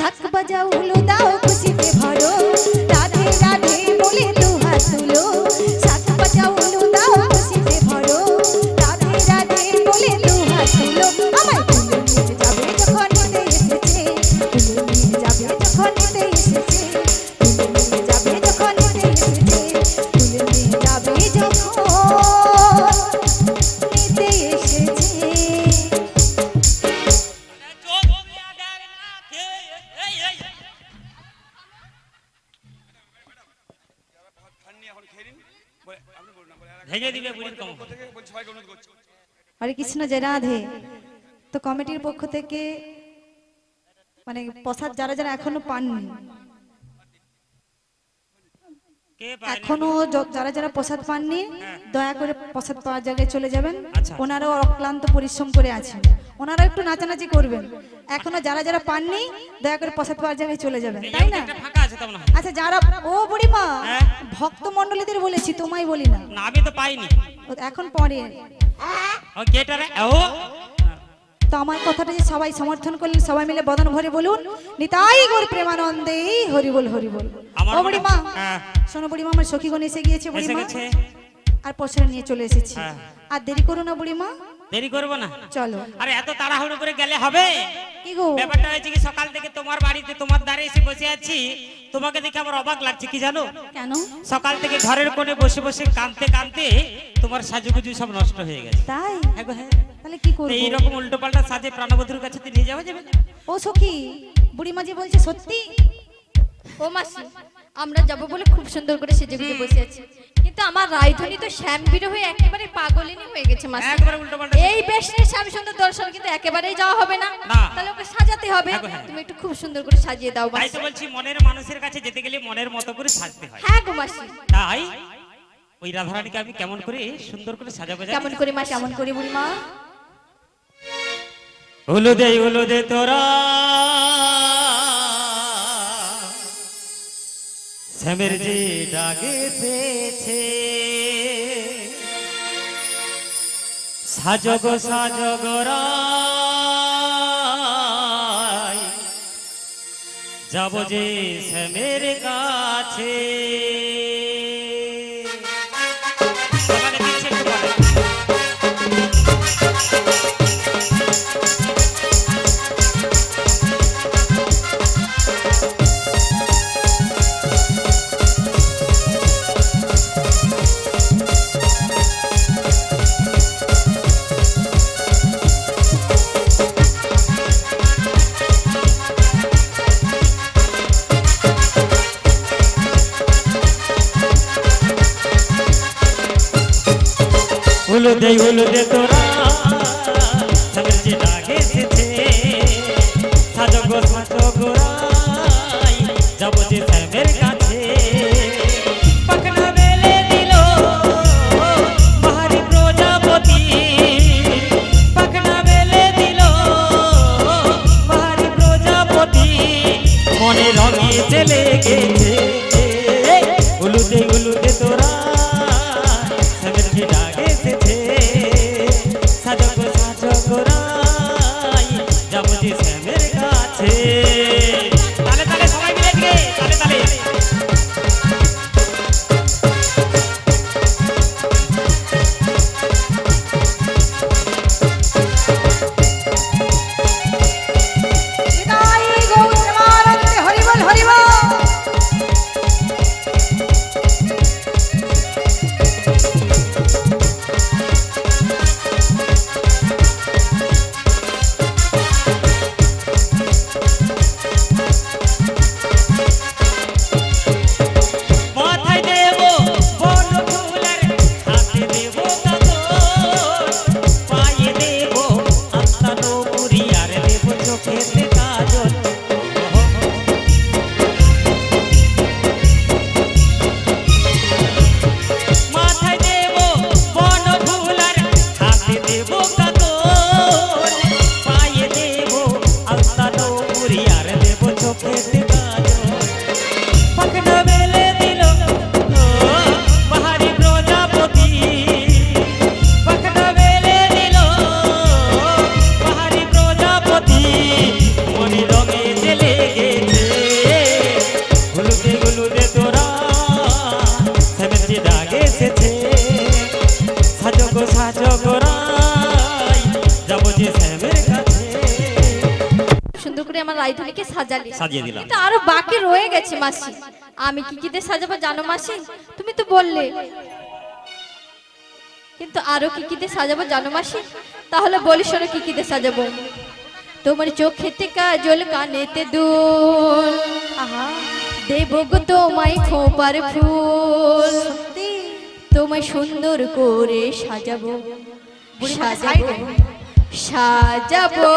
শাক বাজাও হলো দাও খুশিতে ভরো রাধে রাধে বলে দুহাত তুলো শাক বাজাও হলো দাও খুশিতে ভরো রাধে রাধে বলে দুহাত তুলো আমায় তুলে নিয়ে যাবে যখন নিতে এসেছে তুলে নিয়ে যাবে যখন নিতে এসেছে তুলে নিয়ে যাবে যখন নিতে এসেছে তুলে নিয়ে যাবে যখন নিতে এসেছে। হরে কৃষ্ণ জয় রাধে। তো কমিটির পক্ষ থেকে মানে প্রসাদ যারা যারা এখনো পাননি, এখনো যারা যারা প্রসাদ পাননি দয়া করে প্রসাদ পাওয়ার জায়গায় চলে যাবেন। ওনারাও অক্লান্ত পরিশ্রম করে আছেন, ওনারা একটু নাচানাচি করবেন। এখনো যারা যারা পাননি দয়া করে প্রসাদ পাওয়ার জায়গায় চলে যাবেন, তাই না? আচ্ছা যারা ও বুড়িমা ভক্ত মন্ডলীদের বলেছি, তোমায় বলি না। আমি তো পাইনি এখন পরে। ও তো আমার কথাটা যে সবাই সমর্থন করলেন, সবাই মিলে বদন ভরে বলুন নিতাই গৌর প্রেমানন্দে হরি বল হরি বল। ও বুড়িমা শোনো বুড়িমা, আমার সখীগণ এসে গিয়েছে বুড়িমা, আর প্রসাদ নিয়ে চলে এসেছি। আর দেরি করো না বুড়িমা। দেরি করবো না, চলো। আরে এত তাড়াহুড়ো করে গেলে হবে? কি গো ব্যাপারটা হয়েছে কি, সকাল থেকে তোমার বাড়িতে তোমার দ্বারে এসে বসে আছি, তোমাকে দেখে আমার অবাক লাগছে। কি জানো? কেন? সকাল থেকে ঘরের কোণে বসে বসে কাঁদতে কাঁদতে তোমার সাজুগুজু সব নষ্ট হয়ে গেছে। তাই? হ্যাঁ গো, হ্যাঁ। তাহলে কি করব? এইরকম উল্টো পাল্টা সাজে প্রাণবধূর কাছে তো নিয়ে যাওয়া যাবে না। ও সখী, বুড়িমা যে বলছে সত্যি? ও মাসি, আমরা যাব বলে খুব সুন্দর করে সেজে গুজে বসে আছি, কিন্তু আমার রায়ধনী তো শ্যামবীর হয়ে একেবারে পাগলিনী হয়ে গেছে মাসি। একবারে উল্টো পাল্টা। এই বেশে শ্যাম সুন্দর দর্শন কিন্তু একেবারেই যাওয়া হবে না, তাহলে ওকে সাজাতে হবে। তুমি একটু খুব সুন্দর করে সাজিয়ে দাও তাই মাসি। তো বলছি, মনের মানুষের কাছে যেতে গেলে মনের মতো করে সাজতে হয়। হ্যাঁ গো মাসি। তাই ওই রাধারানীকে আমি কেমন করে সুন্দর করে সাজাবো জানিস? কেমন করে মাসি? কেমন করে বুড়িমা? হলুদে তোরা শ্যামের যে ডাকেছে, সাজগ রায় যাব যে শ্যামের কাছে। হলুদে তোরা শ্যামের যে ডাকেছে, সাজগ রায় যাব যে শ্যামের কাছে। পাখনা মেলে দিল বাহারি প্রজাপতি, পাখনা মেলে দিল বাহারি প্রজাপতি, মনে রঙে চলে গেছে। হলুদে তোরা শ্যামের যে ডাকেছে, সাজগ রায় যাব যে শ্যামের কাছে। তালে তালে সবাই মিলে দিকে, তালে তালে। নিতাই গৌর প্রেমানন্দে হরি বল হরি বল। রায়ধনীকে সাজালে, সাজিয়ে দিলাম। কিন্তু আরো বাকি রয়ে গেছে মাসি। আমি কি কি দিয়ে সাজাবো জানো মাসি? তুমি তো বললে, কিন্তু আরো কি কি দিয়ে সাজাবো জানো মাসি? তাহলে বলি শোনো কি কি দিয়ে সাজাবো। তোমার চোখেতে কাজল, কানেতে দুল, আহা দেবো গো তোমায় খোপার ফুল, সত্যি তোমায় সুন্দর করে সাজাবো, বুড়িমা সাজাবো, সাইডে। সাজাবো।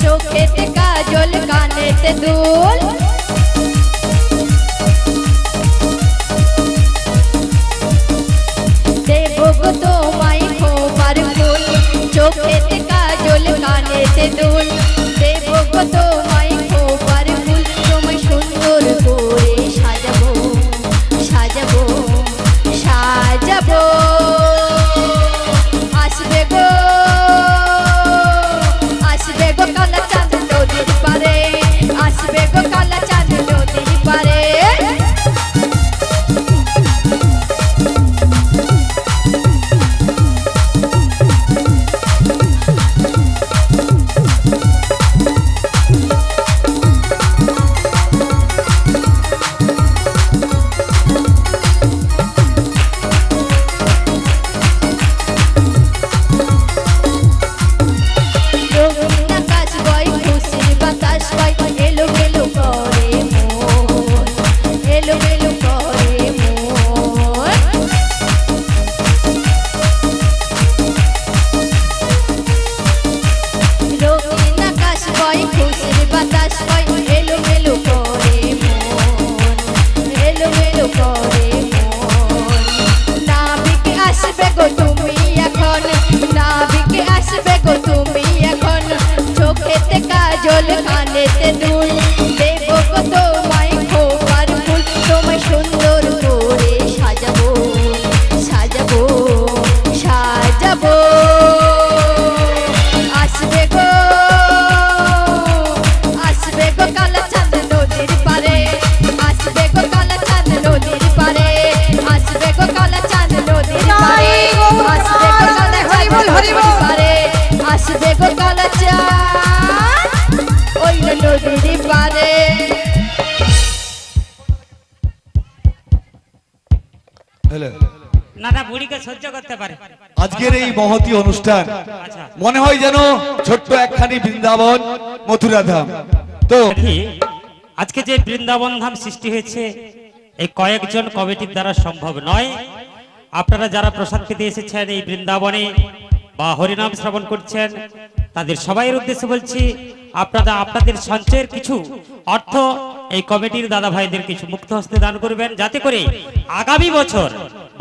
চোখেতে কাজল, কানেতে দুল, দেবো গো তোমায় খোপার ফুল, চোখেতে কাজল, কানেতে দুল, দেবো গো তোমায় খোপার ফুল, তোমায় সুন্দর করে সাজাবো, সাজাবো, সাজাবো। আসবে গো, আসবে গো কালা চাঁদ নদীর পারে, আসবে গো কালা চাঁদ নদীর পারে। রঙিন আকাশ বয়, খুশির বাতাস বয়, এলোমেলো করে মন, এলোমেলো করে মন। রঙিন আকাশ বয়, খুশির বাতাস বয়, এলোমেলো করে মন, এলোমেলো করে মন। নাবিক আসবে গো তুমি এখন, নাবিক আসবে গো তুমি এখন, চোখেতে কাজল, কানেতে দুল, দেবো গো তোমায় খোপার ফুল, তোমায় সুন্দর করে সাজাবো, সাজাবো, সাজাবো। আসবে গো, আসবে গো কালা চাঁদ নদীর পারে, আসবে গো কালা চাঁদ নদীর পারে, আসবে গো কালা চাঁদ নদীর পারে, আসবে গো কালা চাঁদ নদীর পারে, আসবে গো কালা চাঁদ ওই নদীর পারে। হ্যালো, না না, বুড়িকে সহ্য করতে পারে। আজকের এই মহতি অনুষ্ঠান আচ্ছা মনে হয় যেন ছোট্ট একখানি বৃন্দাবন, মথুরা ধাম। তো ঠিক, আজকে যে বৃন্দাবন ধাম সৃষ্টি হয়েছে এই কয়েকজন কমিটির দ্বারা সম্ভব নয়। আপনারা যারা প্রসাদ পেতে এসেছেন এই বৃন্দাবনে বা হরিনাম শ্রবণ করছেন, তাদের সবাইয়ের উদ্দেশ্যে বলছি, আপনারা আপনাদের সঞ্চয়ের কিছু অর্থ এই কমিটির দাদা ভাইদের কিছু মুক্ত হস্তে দান করবেন, যাতে করে আগামী বছর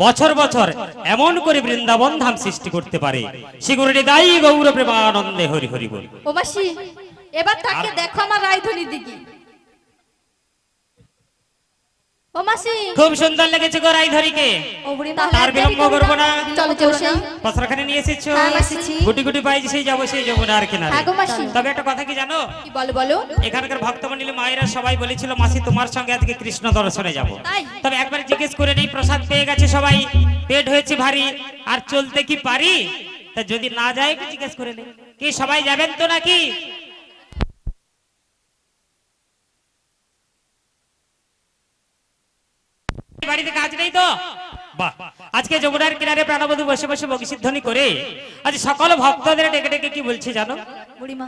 বছর বছর এমন করে বৃন্দাবন ধাম সৃষ্টি করতে পারে। শিগুরি দায়ী গৌর প্রেমানন্দে হরি হরি বল। ও মাসি, এবার তাকে দেখো আমার রায়ধনীর দিকে। ও মাসি, খুব সুন্দর লেগেছে গো রাইধরিকে। ও বুড়িমা তার বিলম্ব করবো না, চলো চলো সেই। পসরাখানে নিয়ে এসেছো, হ্যাঁ, এসেছি। গুটি গুটি পাইছি, সেই যাবো সেই যাবো না আর কিনারে। হ্যাঁ গো মাসি। তবে একটা কথা কি জানো, কি বলো বলো। এখানকার ভক্তমণ্ডলী মায়েরা সবাই বলেছিল মাসি তোমার সঙ্গে আজকে কৃষ্ণ দর্শনে যাব। তাই? তবে একবার জিজ্ঞেস করে নেই, প্রসাদ পেয়ে গেছে সবাই, পেট হয়েছে ভারী, আর চলতে কি পারি? তা যদি না যায় একটু জিজ্ঞেস করে নেই, কি সবাই যাবেন তো নাকি? বাড়িতে কাজ নেই তো? বাহ, আজকে যমুনার কিনারে প্রাণবধূ বসে বসে বংশীধ্বনি করে আজ সকল ভক্তদের ডেকে ডেকে কি বলছে জানো? বুড়িমা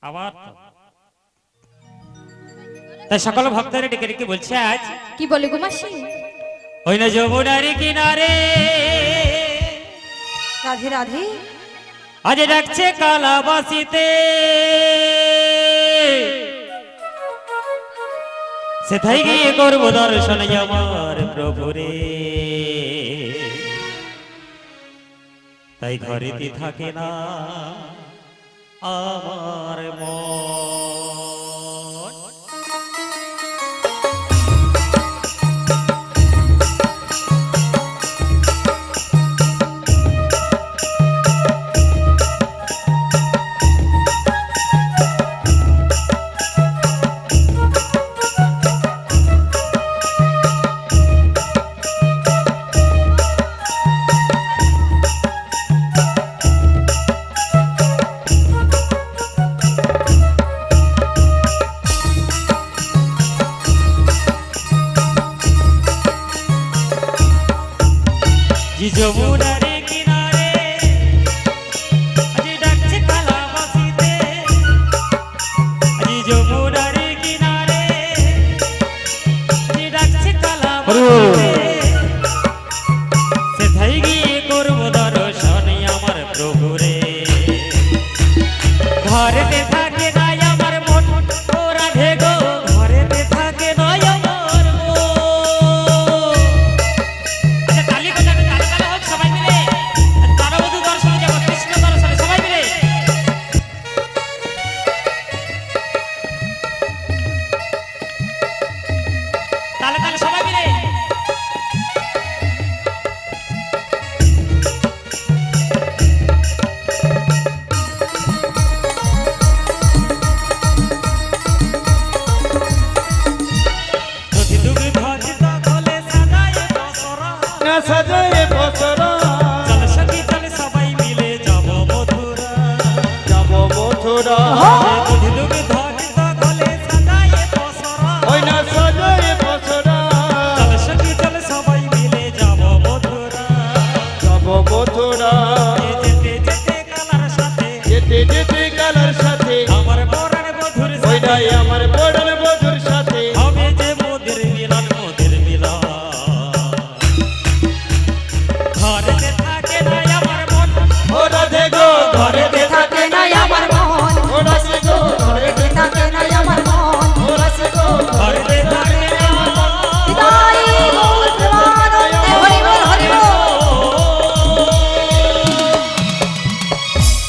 আবার তো। তাই সকল ভক্তদের ডেকে ডেকে বলছে আজ, কি বলে গো মাসি? ওই না যমুনার কিনারে রাধে রাধে। আজ ডাকছে কালাবাসিতে, সেথায় গিয়ে করবো দর্শন আমার প্রভুরে। তাই ঘরেতে থাকে না আমার মন। আজি যমুনারে কিনারে আজি ডাকছে কালা বাসিতে আজি যমুনারে কিনারে আজি ডাকছে কালা বাসিতে সেথাই গিয়ে করব দর্শন আমার প্রভুরে ঘরেতে থাকে নাই আমার মন ও রাধে গো ঘরেতে থাকে নাই আমার মন আচ্ছা তালি বাজাবে তালে তালে হোক সবাই মিলে তারাবধূ দর্শনে যাব কৃষ্ণ দর্শনে সবাই মিলে তালে তালে সবাই মিলে যদি দুগ্ধ ধিতা খোলে সাজায় বসরা না সাজায়ে বছরা চল সখী চল সবাই মিলে যাব মথুরা যাব মথুরা যদি দুগ্ধ ধিতা খোলে সাজায় বসরা ওই না সাজায়ে বছরা চল সখী চল সবাই মিলে যাব মথুরা যাব মথুরা যেতে যেতে কালার সাথে যেতে যেতে কালার সাথে আমার পরাণ বধুর ওই সাথে নাই আমার বড়ন বধুর সাথে হবে যে মোদের মিলন মোদের মিলন ঘরেতে থাকে না আমার মন ও রাধে গো ঘরেতে থাকে নাই আমার মন ও রাধে গো ঘরেতে থাকে নাই আমার মন ও রাধে গো ঘরেতে থাকে না আমার মন হৃদয় গৌর প্রেমানন্দে হরি বল হরি বল।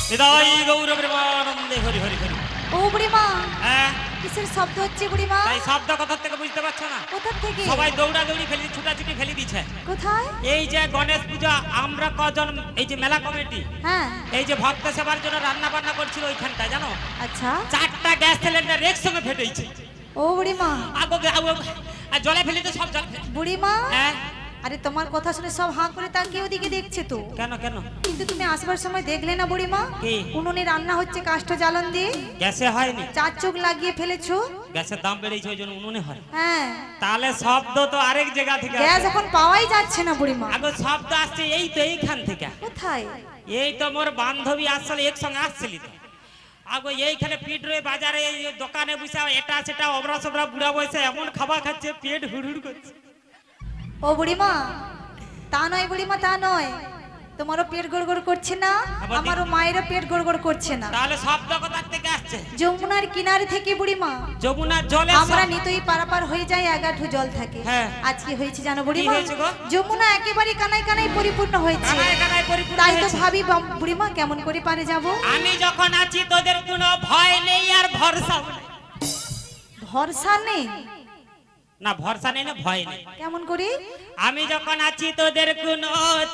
হৃদয় গৌর প্রেমানন্দে হরি হরি হরি ও বুড়িমা হ্যাঁ কিসের শব্দ হচ্ছে বুড়িমা? তাই শব্দ কথা থেকে বুঝতে পারছো না কোথা থেকে? সবাই দৌড়াদৌড়ি ফেলি ছুটাছুটি ফেলি দিচ্ছে কোথায়? এই যে গণেশ পূজা আমরা কজন এই যে মেলা কমিটি হ্যাঁ এই যে ভক্ত সেবার জন্য রান্না বান্না করছিল ওইখানটা জানো আচ্ছা। 4টা গ্যাস সিলিন্ডার একসঙ্গে ফেটেছে ও বুড়িমা আর জলে ফেলি তো সব জল বুড়িমা হ্যাঁ আরে তোমার কথা শুনে সব হাঁ করে তাকিয়ে ওদিকে দেখছে তো। কেন কেন কিন্তু তুমি আসবার সময় দেখলে না বুড়িমা কি? উনুনে রান্না হচ্ছে কাষ্ঠ জ্বালন দিয়ে গ্যাসে হয়নি 4 চোখ লাগিয়ে ফেলেছো। গ্যাসের দাম বেড়েছে ওই জন্য উনুনে হয় হ্যাঁ তাহলে শব্দ তো আরেক জায়গা থেকে গ্যাস আসে। এখন পাওয়াই যাচ্ছে না বুড়িমা। আগে শব্দ আসছে এই তো এইখান থেকে কোথায়? এই তো মোর বান্ধবী আসলে একসঙ্গে আসছিলি তো আগে এইখানে পিঠ রয়ে বাজারে এই দোকানে বসে এটা সেটা অবরা সবরা বুড়া বসে এমন খাবার খাচ্ছে পেট হুড়হুড় করছে ও বুড়িমা তা নয় বুড়িমা তা নয়, তোমারও পেট গড়গড় করছে না আবার আমারও মায়েরও পেট গড়গড় করছে না। তাহলে শব্দ কোথা থেকে আসছে যমুনার কিনারে থেকে বুড়িমা যমুনার জলে আমরা নিতই পারাপার হয়ে যাই, এগাঠু জল থাকে। হ্যাঁ। আজকে হয়েছে জানো বুড়িমা, হয়েছে গো? যমুনা একেবারে কানায় কানায় পরিপূর্ণ হয়েছে। কানায় কানায় পরিপূর্ণ তাই তো হয়েছে। ভাবি বুড়িমা কেমন করে পারে যাব? আমি যখন আছি তোদের কোনো ভয় নেই আর ভরসা নেই ভরসা নেই না ভরসা নেই না ভয় নেই কেমন করে? আমি যখন আছি তোদের কোনো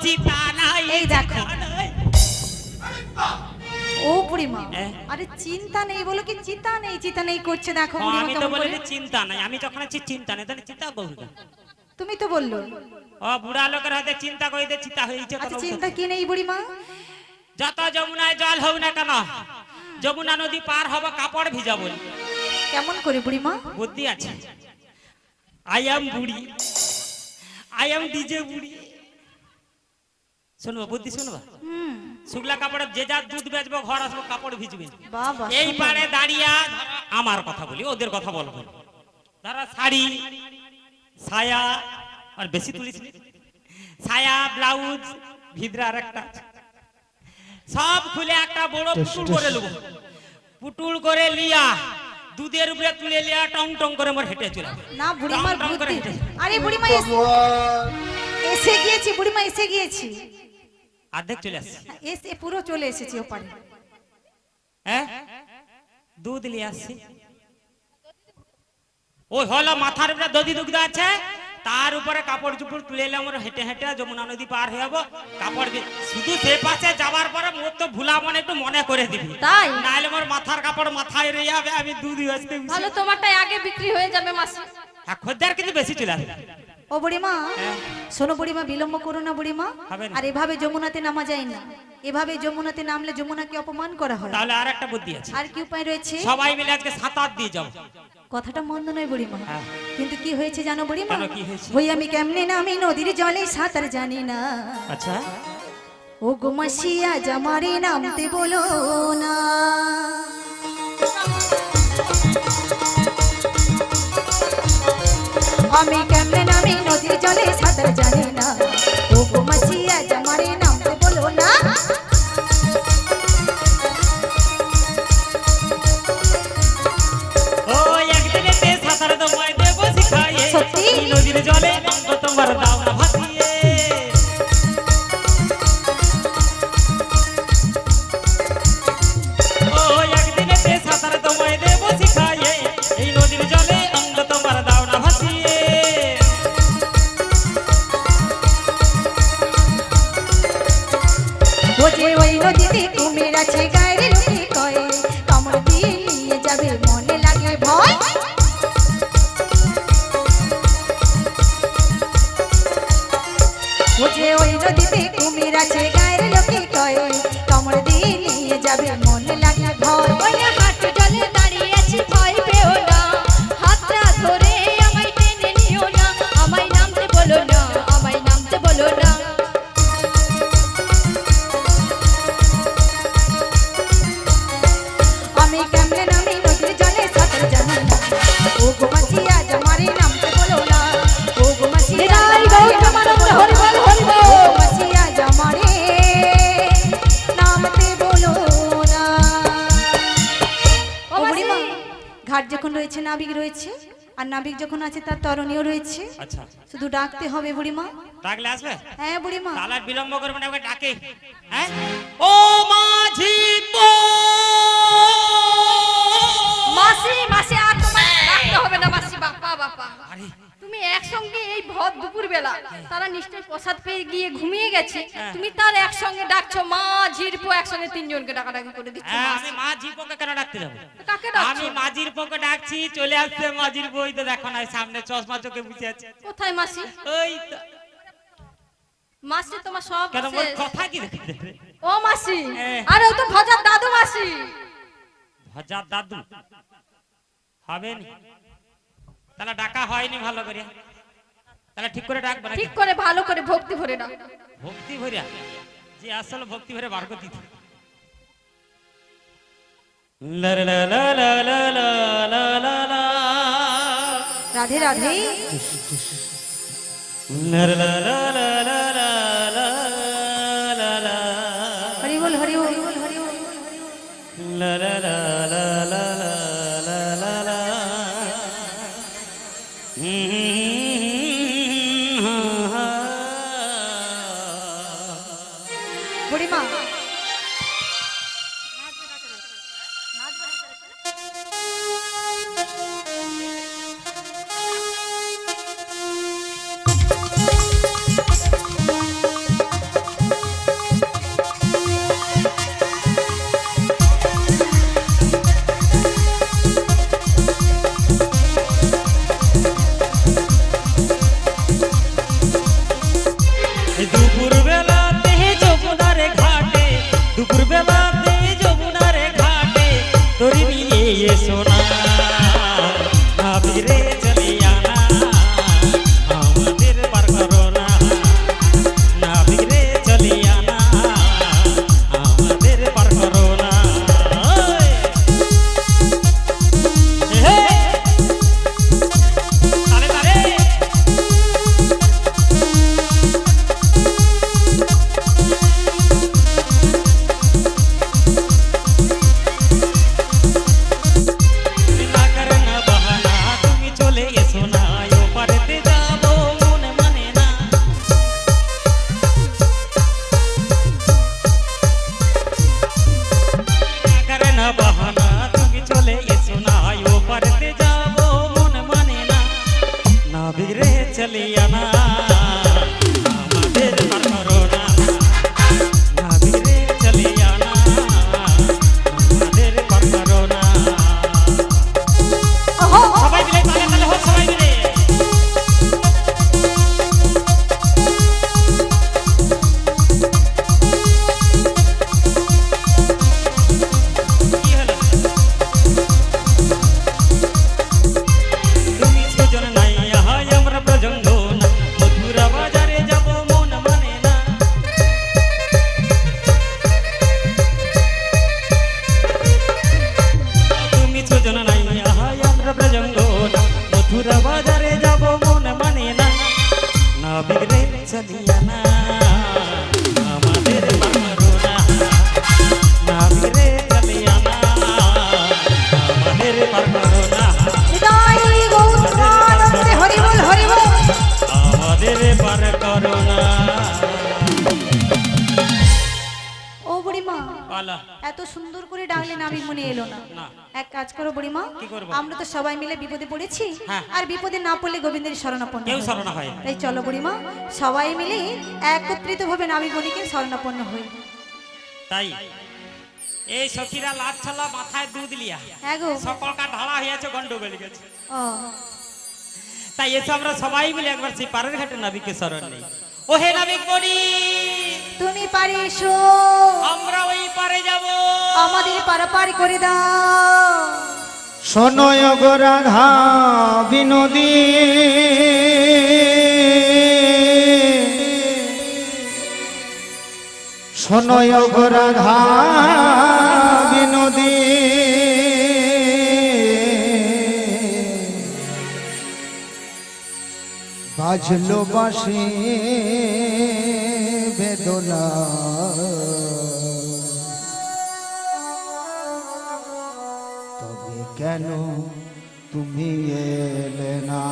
চিন্তা নাই এই দেখো। চিন্তা নাই। ও বুড়িমা হ্যাঁ। আরে চিন্তা নেই বলো কি চিন্তা নেই করছে দেখো ও, বুড়িমা আমি তো কেমন বলি করে। চিন্তা নাই আমি যখন আছি চিন্তা নেই তাহলে চিন্তা করবো কেন? তুমি তো বললো। ও বুড়া লোকের হাতে চিন্তা করিতে চিন্তা হয়েছে আচ্ছা কোনো চিন্তা ঔষধ। কি নেই বুড়িমা? যত যমুনায় জল হোক না কেন যমুনা নদী পার হবো কাপড় ভিজা বলি কেমন করে বুড়িমা? বুদ্ধি আছে আই এম বুড়ি আই এম ডিজে বুড়ি শুনবো বুদ্ধি শুনবো হুম শুকলা কাপড়ে যে যা দুধ বেচবো ঘর আসবো কাপড় ভিজবে বাবা এই পারে দাঁড়িয়ে আমার কথা বলি ওদের কথা বলবো না। ধরো শাড়ি ছায়া আর বেশি তুলিস নি। ছায়া ব্লাউজ ভিতরে আর একটা সব খুলে একটা বড় পুটুল করে নেবো পুটুল করে লিয়া দুধের উপরে তুলে লিয়া টং টং করে মোর হেঁটে চলে যাবে। না বুড়িমার টং টং করে বুদ্ধি। হেঁটে আরে বুড়িমা এসে গিয়েছি বুড়িমা এসে গিয়েছি। অর্ধেক চলে আসছে এসে পুরো চলে এসেছি ওপারে। হ্যাঁ দুধ নিয়ে আসছি ওই হলো মাথার উপরে দধি দুগ্ধ আছে তার উপরে কাপড় চুপড় তুলে এলাম হেঁটে হেঁটে যমুনা নদী পার হয়ে যাবো কাপড় শুধু সে পাশে যাবার পরে মোর তো ভুলা মনে একটু মনে করে দিবি তাই? নাহলে মোর মাথার কাপড় মাথায় রয়ে যাবে আমি দুধ আসতে ভালো তোমারটাই আগে বিক্রি হয়ে যাবে মাসি। হ্যাঁ খদ্দের কিন্তু বেশি চলে আসবে ও বুড়িমা হ্যাঁ। শোনো বুড়িমা বিলম্ব করো না বুড়িমা। হবে না। আর এভাবে যমুনাতে নামা যায় না, এভাবে যমুনাতে নামলে যমুনাকে অপমান করা হয়। তাহলে আর একটা বুদ্ধি আছে আর কি উপায় রয়েছে? সবাই মিলে আজকে সাঁতার দিয়ে যাবো কথাটা মন্দ নয় বুড়িমা, হ্যাঁ। কিন্তু কি হয়েছে জানো বুড়িমা? কেন, কি হয়েছে? ওই আমি কেমনে নামি নদীর জলে সাঁতার জানি না। আচ্ছা, ও গো মাসিয়া জামারে নামতে বলো না। আমি কেমনে নামি নদীর জলে সাঁতার জানি না। ও গো মাসিয়া জামারে নামতে বলো না। ও একদিনেতে সাঁতার তোমায় দেব শিখাইয়ে, সত্যি? এই নদীর জলে অঙ্গ তোমার দাও না ভাসিয়ে। ও একদিনেতে সাঁতার তোমায় দেব শিখাইয়ে, এই নদীর জলে অঙ্গ তোমার দাও না ভাসিয়ে। ও যে ওই নদীতে কুমির আছে গায়ের লোকে কয়, কামড় দিয়ে নিয়ে যাবে মনে লাগে ভয়। ও যে ওই নদীতে কুমির আছে গায়ের লোকে কয়, কামড় দিয়ে নিয়ে যাবে মনে লাগে ভয়। ওই হাঁটু জলে দাঁড়িয়ে আছি, ভয় পেও না, হাতটা ধরে আমায় টেনে নিও না, আমায় নামতে বলো না, আমায় নামতে বলো না। আমি কেমনে নামি নদীর জলে সাঁতার জানি না। ও গো মাসিয়া জামারে নামতে বলো না। ও গো মাসিয়া নিতাই গৌর প্রেমানন্দ হরি বল, হরি বল। ও মাসিয়া জামারে নামতে বলো না। ও ও বুড়িমা, মাসি। ঘাট যখন রয়েছে নাবিক রয়েছে, আর নাবিক যখন আছে তার তরণীয় রয়েছে। আচ্ছা, শুধু ডাকতে হবে বুড়িমা। ডাকলে আসবে? হ্যাঁ বুড়িমা। তাহলে আর বিলম্ব করবে না, ওকে ডাকে। হ্যাঁ, ও মাঝি তো মাসি, মাসি আর তোমায় ডাকতে হবে না মাসি। বাপ্পা বাপ্পা, আরে তুমি একসঙ্গে এই ভর দুপুর বেলা তারা নিশ্চয়ই প্রসাদ পেয়ে গিয়ে ঘুমিয়ে গেছে, হ্যাঁ। তুমি তার একসঙ্গে ডাকছো। মা ঝিরপো একসঙ্গে তিনজনকে ডাকাডাকি করে দিচ্ছ। হ্যাঁ, মাসি। আমি মাঝির পক্ষে কেন ডাকতে যাবো? তো কাকে ডাকছো? আমি মাঝির পক্ষে ডাকছি, চলে আসছে মাঝির বই তো দেখো না, সামনে চশমা চোখে বুঝে আছে। কোথায় মাসি? ওই তো। মাসি তোমার সব কেন মোর শেষ। কথা কি দেখে? ও মাসি, হ্যাঁ। আরে ও তো ভজার দাদু মাসি। হাজার দাদু হবে নি, তাহলে ডাকা হয়নি ভালো করে। তাহলে ঠিক করে ডাকবো নাকি? ঠিক করে ভালো করে ভক্তি ভরে ডাক। ভক্তি ভরিয়া, যে আসলে ভক্তি ভরে বার করে দিতে। লা লা লা লা লা লা লা লা লা। রাধে রাধে। লা লা লা লা লা লা লা লা লা। হরি বল হরি বল হরি বল হরি বল। লা লা লা লা লা লা লা লা লা। বুড়িমা, দুপুর বেলাতে যমুনার ঘাটে জালিয়ানা আমাদের করোনা না ভিড়ে জালিয়ানা আমাদের করোনা হৃদয় গৌরানন্দে হরি বল হরি বল। আমাদের করোনা। ও বুড়িমা, বলো। এত সুন্দর করে ডাকলে নাবিক মনে এলো না। না। এক কাজ করো বুড়িমা, কি করবো? আমরা তো সবাই মিলে বিপদে পড়েছি, হ্যাঁ। আর বিপদে না পড়লে গোবিন্দের শরণাপন্ন কেউ হই। শরণা হয় না। তাই চলো বুড়িমা, সবাই মিলে একত্রিত ভাবে নাবিক মণিকে শরণাপন্ন হই। তাই এই সখীরা লাট ছালা মাথায় দুধ লিয়া হ্যাঁ গো। সকলকার ঢালা হয়েছে গন্ডগোল গেছে। ও তাই এসে আমরা সবাই মিলে একবার সেই পারের ঘাটে নাবিককে শরণ নেই। ও হে নাবিক বনি, তুমি পারে এসো, আমরা ওই পারে যাব। আমাদের পারাপার করে দাও। শোনয় গো রাধা বিনোদী শোনয় গো রাধা বিনোদী বাজলো বাঁশি বেদনা তবে কেন তুমি এলে না?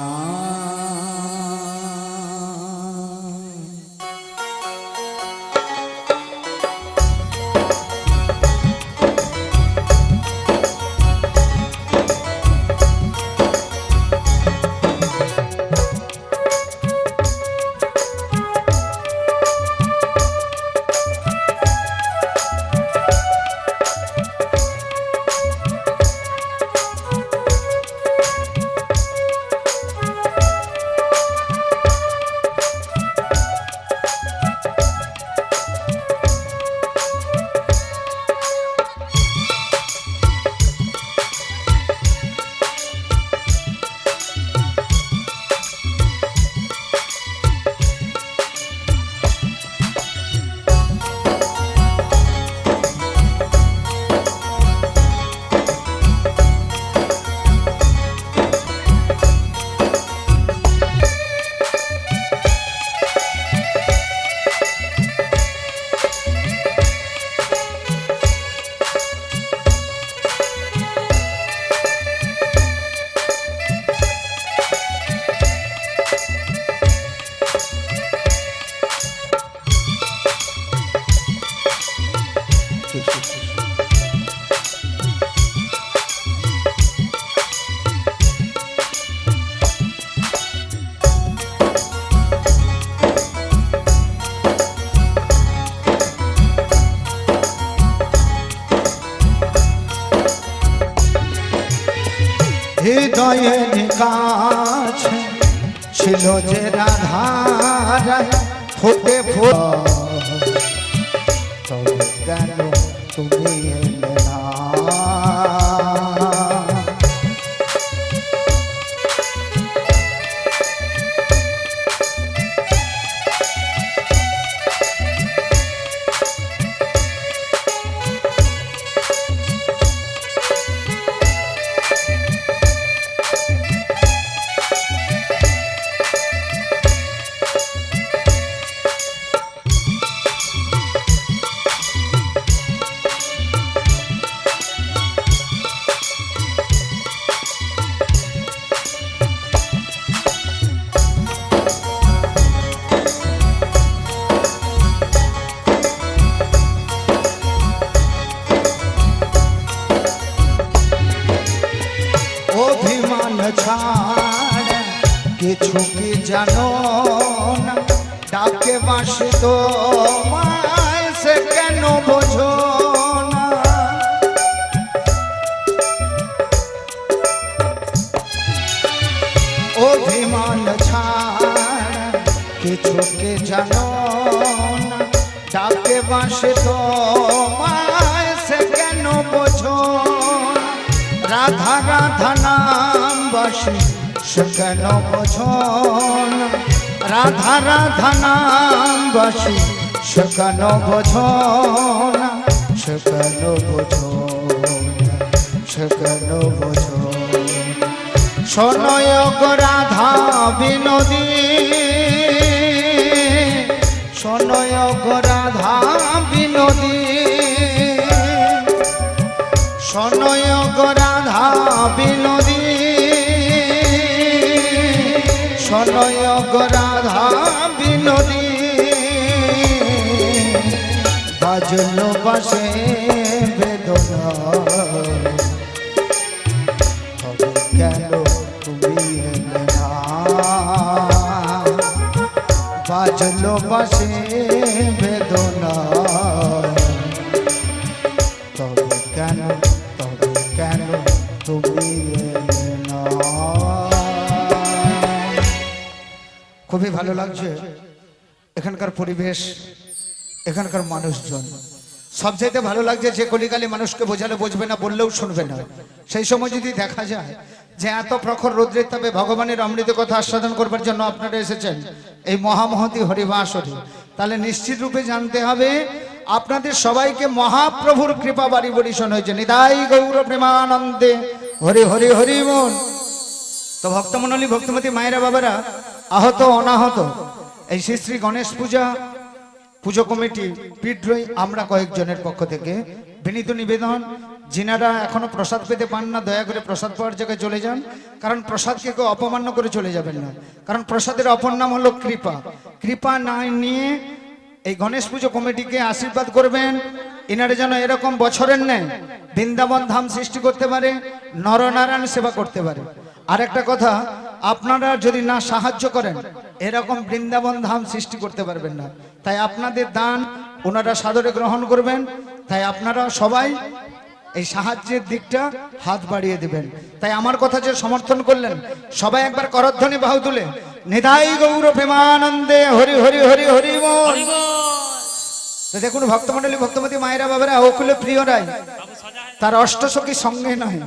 হৃদয়ের কাছে ছিল যে রাধার ফুটে তবে কেন তুমি এলে না? অভিমান ছাড় কিছু কি জানো না? ডাকে বাঁশি তো মায় সে কেন বোঝো না? অভিমান ছাড় কিছু কি জানো না? ডাকে বাঁশি তো মায় সে কেন বোঝো না? রাধা রাধা নাম বাসি সে কেন বোঝো না? রাধা রাধা নাম বাসি সে কেন বোঝো না? সে কেন বোঝো না? সে কেন বোঝো না? শোনয় গো রাধা বিনোদী শোনয় গো রাধা বিনোদী শোনয় গো রাধা বিনোদী শোনয় গো রাধা বিনোদী বাজলো বাসে বেদনা তবে কেন তুমি এলে না বাজলো বাসে বেদনা তবে কেন তুমি এলে না। খুবই ভালো লাগছে এখানকার পরিবেশ, এখানকার মানুষজন। সবচাইতে ভালো লাগছে যে কলিকালে মানুষকে বোঝালে বুঝবে না, বললেও শুনবে না। সেই সময় যদি দেখা যায় যে এত প্রখর রৌদ্রের তাপে ভগবানের অমৃত কথা আস্বাদন করবার জন্য আপনারা এসেছেন এই মহামহতি হরিবাসরে, তাহলে নিশ্চিত রূপে জানতে হবে আপনাদের সবাইকে মহাপ্রভুর কৃপা বাড়ি বরিশন হয়েছে। নিতাই গৌর প্রেমানন্দে হরি হরি হরি মন। তো ভক্তমণ্ডলী, ভক্তিমতী মায়েরা, বাবারা, আহত অনাহত এই শ্রী শ্রী গণেশ পূজা পুজো কমিটি পিড্রই আমরা কয়েকজনের পক্ষ থেকে বিনীত নিবেদন, যিনারা এখনো প্রসাদ পেতে পান না দয়া করে প্রসাদ পাওয়ার জায়গায় চলে যান, কারণ প্রসাদকে কেউ অপমান্য করে চলে যাবেন না, কারণ প্রসাদের অপর নাম হলো কৃপা। কৃপা না নিয়ে এই গণেশ পুজো কমিটিকে আশীর্বাদ করবেন, এনারা যেন এরকম বছরের নেয় বৃন্দাবন ধাম সৃষ্টি করতে পারে, নরনারায়ণ সেবা করতে পারে। আর একটা কথা, আপনারা যদি না সাহায্য করেন এরকম বৃন্দাবন ধাম সৃষ্টি করতে পারবেন না। তাই আপনাদের দান ওনারা সাদরে গ্রহণ করবেন। তাই আপনারা সবাই এই সাহায্যের দিকটা হাত বাড়িয়ে দিবেন। তাই আমার কথা যে সমর্থন করলেন সবাই একবার করধ্বনি বাহু তুলে নিতাই গৌর প্রেমানন্দে হরি হরি হরি হরি বল। তো দেখুন ভক্তমণ্ডলী, ভক্তমতী মায়েরা, বাবারা, অকুলে প্রিয় রায় তার অষ্টসখী সঙ্গে নয়,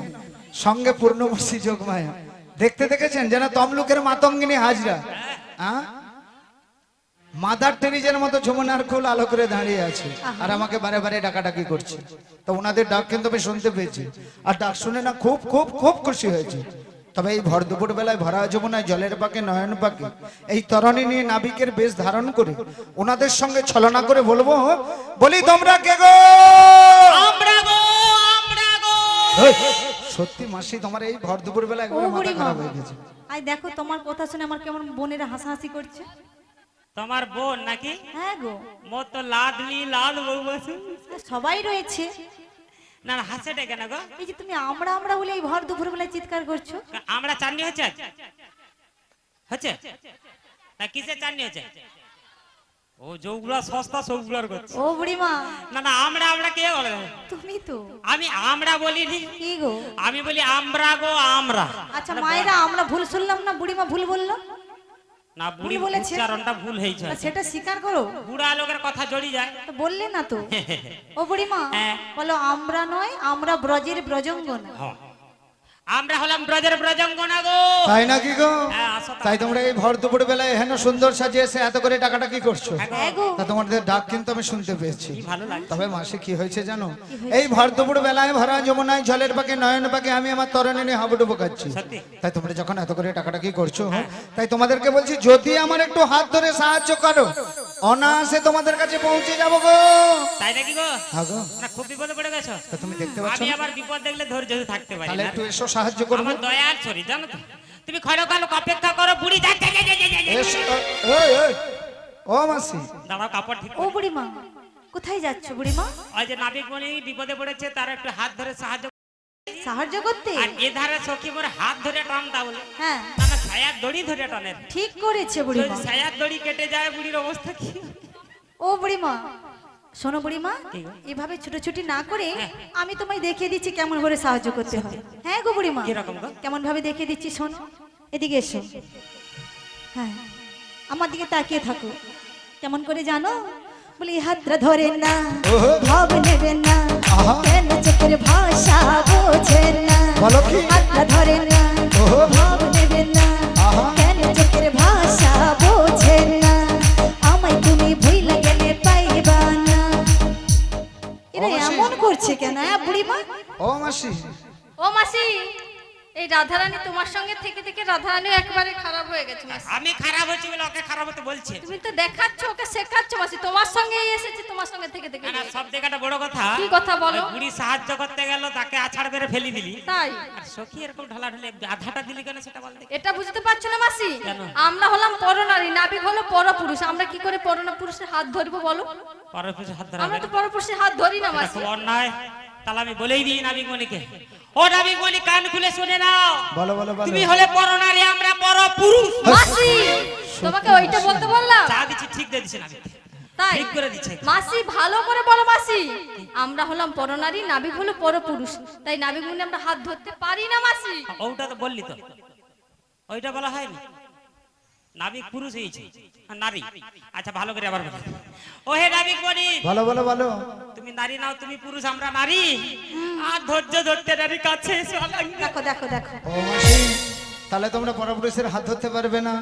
সঙ্গে পূর্ণবর্ষী যোগমায়া। দেখতে দেখেছেন যেন তমলুকের মাতঙ্গিনী হাজরা, মাদার টেরিজের মতো যমুনার কুল আলো করে দাঁড়িয়ে আছে আর আমাকে বারে বারে ডাকাডাকি করছে। তো ওনাদের ডাক কিন্তু আমি শুনতে পেয়েছি, আর ডাক শুনে না খুব খুব খুব খুশি হয়েছে। তবে এই ভর দুপুর বেলায় ভরা যমুনায় জলের পাকে নয়ন পাকে এই তরণী নিয়ে নাবিকের বেশ ধারণ করে ওনাদের সঙ্গে ছলনা করে বলবো, বলি তোমরা কে গো? আমরা গো, আমরা গো। সত্যি মাসি, তোমার এই ভর দুপুর বেলায় একবারে মাথা খারাপ হয়ে গেছে। আই দেখো তোমার কথা শুনে আমার কেমন বোনেরা হাসাহাসি করছে। তোমার বোন নাকি? হ্যাঁ গো, মোর তো লাদলি লাল বউ বসে। সবাই রয়েছে। না না, হাসেটা কেন গো? এই যে তুমি আমরা আমরা বলে এই ভর দুপুর বেলায় চিৎকার করছো। আমরা চাননি হচ্ছে হচ্ছে না, কিসে চাননি হচ্ছে? ও যেগুলা সস্তা সবগুলার করছে। ও বুড়িমা, না না, আমরা আমরা কে বলে? তুমি তো। আমি আমরা বলিনি, কি গো? আমি বলি আমরা গো, আমরা। আচ্ছা মায়েরা, আমরা ভুল শুনলাম না, বুড়িমা ভুল বললো না, বুড়ি বলেছে। উচ্চারণটা ভুল হয়েছে। সেটা স্বীকার করো। বুড়া লোকের কথা জড়ি যায় তো বললে না তো। ও বুড়িমা, হ্যাঁ। বলো আমরা নয়, আমরা ব্রজের ব্রজঙ্গনা। হ্যাঁ, আমরা হলাম ব্রজের ব্রজঙ্গনা গো। তাই নাকি গো? হ্যাঁ, আসো তাই তোমরা এই ভর দুপুর বেলায় হেন সুন্দর সাজিয়ে এসে এত করে টাকাটা কি করছো? হ্যাঁ গো, তা তোমাদের ডাক কিন্তু আমি শুনতে পেয়েছি। কি ভালো লাগে। তবে মাসে কি হয়েছে জানো? এই ভর দুপুর বেলায় ভরা যমুনায় জলের পাকে নয়ন পাকে আমি আমার তরণে নিয়ে হাবুডুবু খাচ্ছি। সত্যি? তাই তোমরা যখন এত করে টাকাটা কি করছো, তাই তোমাদেরকে বলছি যদি আমার একটু হাত ধরে সাহায্য করো অনায়াসে তোমাদের কাছে পৌঁছে যাবো গো। তাই নাকি গো? হ্যাঁ গো। না, খুব বিপদে পড়ে গেছো। তা তুমি দেখতে পাচ্ছ আমি না? আবার বিপদ দেখলে ধৈর্য ধরে থাকতে পারি তাহলে না। একটু এসো, সাহায্য করবো। আমার দয়ার ছড়ি, জানো তো? তুমি ক্ষণকাল অপেক্ষা করো, বুড়ি এসো, এই, এই, ও মাসি, দাঁড়াও, কাপড় ঠিক ও বুড়িমা, কোথায় যাচ্ছ বুড়িমা? ওই যে নাবিক মনি বিপদে পড়েছে, তার একটু হাত ধরে সাহায্য। সাহায্য করতে? আর এ ধারে সখী মোর হাত ধরে টানতা বলে, হ্যাঁ, না না, ছায়ার দড়ি ধরে টানে। ঠিক করেছে বুড়িমা। ছায়ার দড়ি কেটে যায়, বুড়ির অবস্থা কি? ও বুড়িমা, শোনো বুড়িমা, কি গো? এভাবে ছুটোছুটি না করে হ্যাঁ। আমি তোমায় দেখিয়ে দিচ্ছি কেমন করে সাহায্য করতে হয়। হ্যাঁ গো বুড়িমা, কিরকম গো? কেমন ভাবে দেখিয়ে দিচ্ছি, শোনো। এদিকে এসো। হ্যাঁ, আমার দিকে তাকিয়ে থাকো। কেমন করে জানো? বলি হাতটা ধরে না, ওহো। ভাব নেবে না, আহা। কেন চোখের ভাষা বোঝে না। বলো কি? হাতটা ধরে না, ওহো। ভাব নেবে না, আহা। কেন চোখের ভাষা বোঝে না। আমায় তুমি ভুইলা গেলে পাইবা না। এরা ও মাসি। এমন করছে কেন বুড়িমা? ও মাসি, ও মাসি, এই রাধারানী তোমার সঙ্গে থেকে থেকে রাধারানী একবারে খারাপ হয়ে গেছে মাসি। আমি খারাপ হয়েছি বলে ওকে খারাপ হতে বলছে? তুমি তো দেখাচ্ছ ওকে শেখাচ্ছ মাসি, তোমার সঙ্গেই এসেছি, তোমার সঙ্গে থেকে থেকে। না না, সব জায়গাটা বড় কথা। কি কথা বলো? ওই বুড়ি সাহায্য করতে গেল, তাকে আছাড় মেরে ফেলি দিলি। তাই আর সখী এরকম ঢলাঢলি আধাটা দিলি কেন সেটা বল দেখি। এটা বুঝতে পারছো না মাসি? কেন? আমরা হলাম পরনারী, নাবিক হলো পরপুরুষ, আমরা কি করে পরপুরুষের হাত ধরবো বলো? পরপুরুষের হাত ধরা আমরা হবে তো পরপুরুষের হাত ধরি না এটা মাসি। খুব অন্যায়। তাহলে আমি বলেই দিই নাবিক মণিকে, ও নাবিক মণি কান খুলে শুনে নাও, বলো বলো বলো। তুমি হলে পরনারী, আমরা পরপুরুষ। মাসি তোমাকে ওইটা বলতে বললাম? যা দিচ্ছি ঠিক দিয়ে দিচ্ছি নাবিক, তাই ঠিক করে দিচ্ছে। মাসি ভালো করে বলো মাসি, আমরা হলাম পরনারী, নাবিক হলো পরপুরুষ, তাই নাবিক মুনি আমরা হাত ধরতে পারি না মাসি। ওটা তো বললি তো, ওইটা বলা হয়নি। নাবিক পুরুষ হয়েছে আর নারী। আচ্ছা ভালো করে আবার বলো, ও হে নাবিক মণি, বলো বলো বলো। তুমি নারী নাও, তুমি পুরুষ, আমরা নারী। আর ধৈর্য ধরতে নারী কাছে এসো। দেখো দেখো দেখো, ও মাসি, তাহলে তোমরা পরপুরুষের হাত ধরতে পারবে না?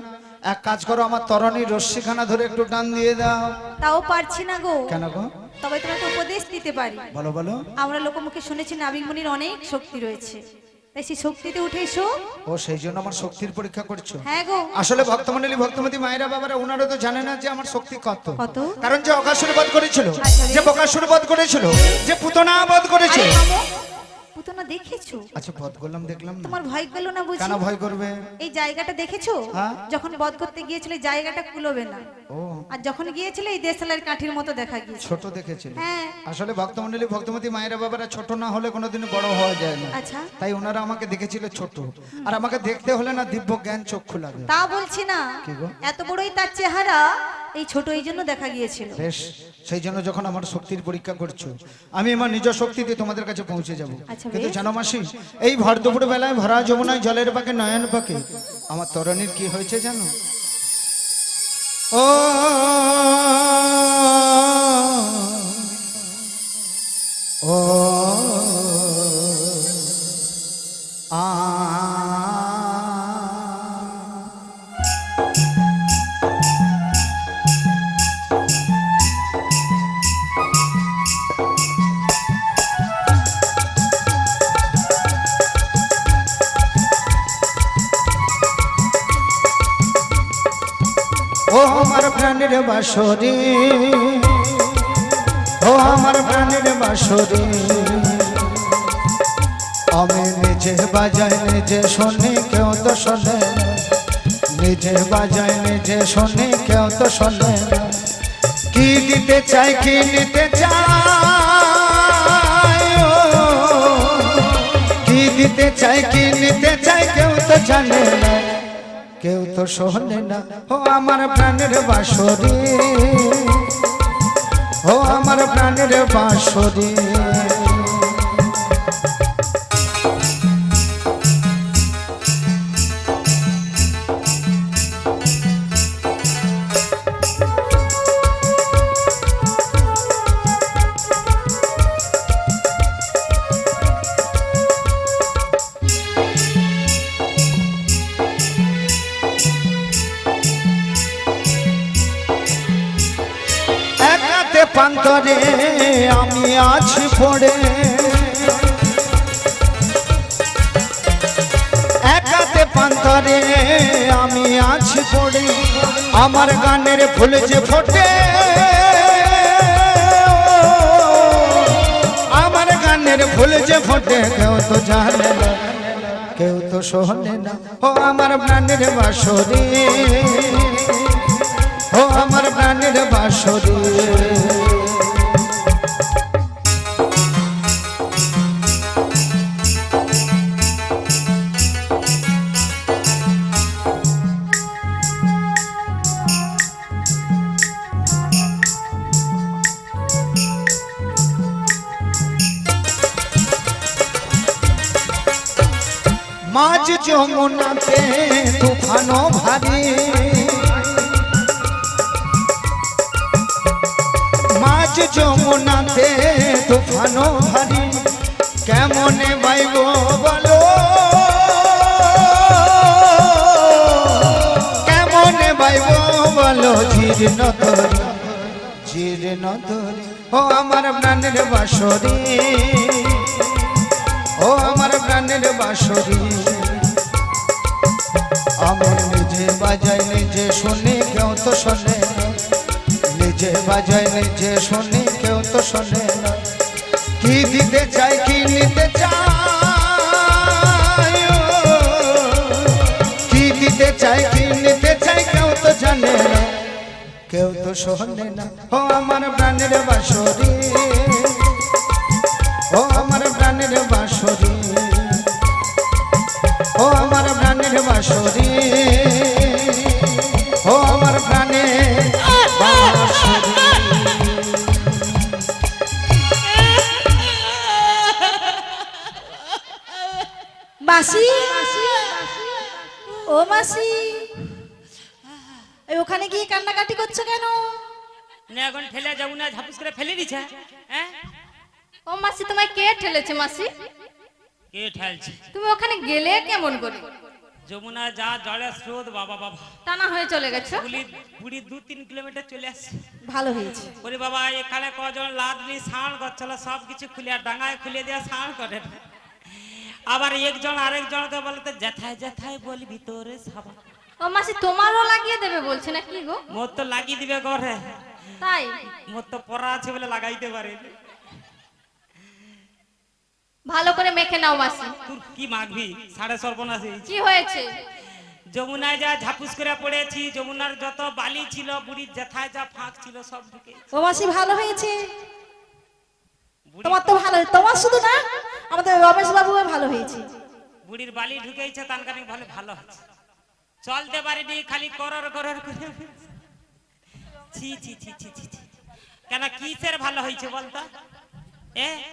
এক কাজ করো, আমার তরণী রশ্মিখানা ধরে একটু টান দিয়ে দাও। তাও পারছি না গো। কেন গো? তবে তোমাকে উপদেশ দিতে পারি। বলো বলো। আমরা লোকমুখে শুনেছি নাবিক মুনির অনেক শক্তি রয়েছে, তাই সেই শক্তিতে উঠে এসো। ও সেই জন্য আমার শক্তির পরীক্ষা করছো? হ্যাঁ গো। আসলে ভক্তমণ্ডলী ভক্তমতী মায়েরা বাবারা ওনারা তো জানে না যে আমার শক্তি কত। কত? কারণ যে অকাসুর বধ করেছিল, আচ্ছা, যে বকাসুর বধ করেছিল, যে পুতনা বধ করেছে। আরে থামো, পুতনা দেখেছো? আচ্ছা বধ করলাম দেখলাম না। তোমার ভয় গেল না বুঝি? কেন ভয় করবে? এই জায়গাটা দেখেছো? হ্যাঁ। যখন বধ করতে গিয়েছিল এই জায়গাটা কুলোবে না, ও আর যখন গিয়েছিল এই দেশালের কাঠির মতো দেখা গিয়েছে। ছোট দেখেছিল। হ্যাঁ। আসলে ভক্তমণ্ডলী ভক্তমতী মায়েরা বাবারা ছোট না হলে কোনোদিন বড় হওয়া যায় না। আচ্ছা। তাই ওনারা আমাকে দেখেছিল ছোট, আর আমাকে দেখতে হলে না দিব্য জ্ঞান চক্ষু লাগে। তা বলছি না, কি গো? এত বড়ই তার চেহারা, এই ছোট এই জন্য দেখা গিয়েছিল। বেশ, সেই জন্য যখন আমার শক্তির পরীক্ষা করছো, আমি আমার নিজ শক্তি দিয়ে তোমাদের কাছে পৌঁছে যাব। আচ্ছা, কিন্তু বেশ। জানো মাসি, এই ভর দুপুর বেলায় ভরা যমুনায় জলের পাকে নয়ন পাকে আমার তরণীর কি হয়েছে জানো? ও ও আ ও আমার প্রাণের বাসরে, ও আমার প্রাণের বাসরে, আমি নিজে বাজাই নিজে শুনি কেউ তো শোনে না, নিজে বাজাই নিজে শুনি কেউ তো শোনে না। কি দিতে চাই কি নিতে চাই, ও কি দিতে চাই কি নিতে চাই কেউ তো জানে না, কেউ তো শোনে না। ও আমার প্রাণের বাঁশরি, ও আমার প্রাণের বাঁশরি। একাতে প্রান্তরে আমি আছি পড়ে, একাতে প্রান্তরে আমি আছি পড়ে, আমার গানের ফুল যে ফোটে, আমার গানের ফুল যে ফোটে কেউ তো জানে না, কেউ তো শোনে না। ও আমার প্রাণের বাঁশরি, ও আমার প্রাণের বাঁশরি। মাঝ যমুনাতে তুফানো ভারী, মাঝ যমুনাতে তুফানো ভারী, কেমনে বাইব বলো, কেমনে বাইব বলো, জীর্ণ ধরি জীর্ণ ধরি। ও আমার প্রাণের বাঁশরি, ও আমার প্রাণের বাঁশরি। আমি নিজে বাজাই নিজে শুনি কেউ তো শোনে না, নিজে বাজাই নিজে শুনি কেউ তো শোনে না। কি দিতে চাই কি নিতে চাই, কি দিতে চাই কি নিতে চাই কেউ তো জানে না, কেউ তো শোনে না। ও আমার প্রাণের বাঁশরি, ও আমার প্রাণের বাঁশরি, ও আমার প্রাণের বাঁশরি, ও আমার প্রাণের বাঁশরি। মাসি, ও মাসি, এই ওখানে গিয়ে কান্নাকাটি করছো কেন? না এখন ঠেলে যাবো না, ঝাপুস করে ফেলে দিছে। হ্যাঁ, ও মাসি তোমায় কে ঠেলেছে মাসি? কে ঠেলছে? তুমি ওখানে গেলে কেমন করে? যমুনা যা জলের স্রোত, বাবা বাবা, টানা হয়ে চলে গেছো? বুড়ি 2-3 কিলোমিটার চলে আসছে। ভালো হয়েছে। ওরে বাবা, এখানে কজন লাদলি স্নান করছিল, সব কিছু খুলে ডাঙায় খুলে দিয়ে স্নান করে। আবার একজন আরেকজনকে বলতে জেঠাই জেঠাই বলি ভিতরে সাবান। ও মাসি তোমারও লাগিয়ে দেবে বলছে না কি গো? মোর তো লাগিয়ে দিবে ঘরে, তাই মোর তো পড়া আছে বলে লাগাইতে পারে। ভালো করে মেখে নাও মাসি। তোর কি মাগবি? সাড়ে সর্বনাশ হয়েছে। কি হয়েছে? যমুনায় যা ঝাপুস করে পড়েছি, যমুনার যত বালি ছিল, বুড়ির জেঠায় যা ফাঁক ছিল সব ঢুকে। ও মাসি ভালো হয়েছে, তোমার তো ভালো, তোমার শুধু না আমাদের রমেশ বাবুও ভালো হয়েছে। বুড়ির বালি ঢুকেছে, তার কারণে ভালো ভালো হচ্ছে। চলতে পারিনি, খালি করর করর করে। ছি ছি ছি ছি ছি ছি। কেন কিসের ভালো হয়েছে বলতো?